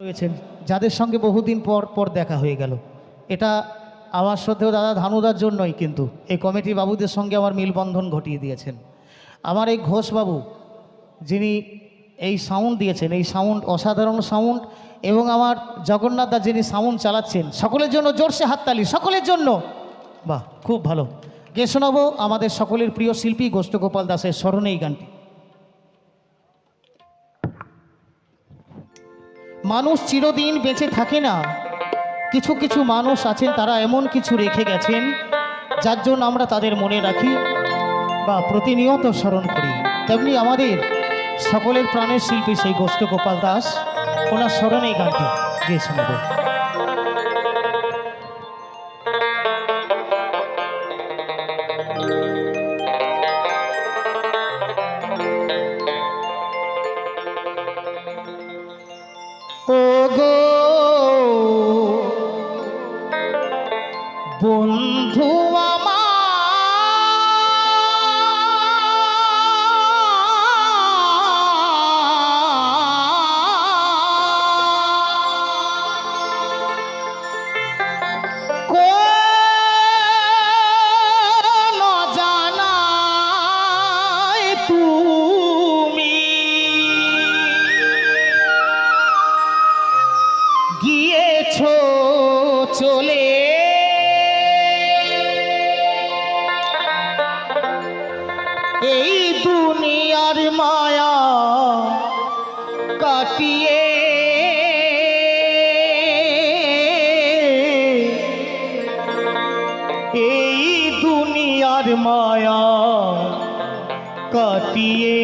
রয়েছেন যাদের সঙ্গে বহুদিন পর পর দেখা হয়ে গেল। এটা আমার শ্রদ্ধেয় দাদা ধানুদার জন্যই কিন্তু এই কমিটি বাবুদের সঙ্গে আমার মিলবন্ধন ঘটিয়ে দিয়েছেন। আমার এই ঘোষবাবু যিনি এই সাউন্ড দিয়েছেন, এই সাউন্ড অসাধারণ সাউন্ড, এবং আমার জগন্নাথ দা যিনি সাউন্ড চালাচ্ছেন, সকলের জন্য জোরসে হাততালি, সকলের জন্য। বাহ, খুব ভালো। গিয়ে শোনাবো আমাদের সকলের প্রিয় শিল্পী গোষ্ঠগোপাল দাসের স্মরণে এই গানটি। মানুষ চিরদিন বেঁচে থাকে না, কিছু কিছু মানুষ আছেন তারা এমন কিছু রেখে গেছেন যার জন্য আমরা তাদের মনে রাখি বা প্রতিনিয়ত স্মরণ করি। তেমনি আমাদের সকলের প্রাণের শিল্পী সেই গোষ্ঠগোপাল দাস, ওনার স্মরণে এই গানটি গিয়ে শোনাবো। ও গো বন্ধু আমার, কোন জানায় তুমি গিয়েছো চলে, এই দুনিয়ার মায়া কাটিয়ে এই দুনিয়ার মায়া কাটিয়ে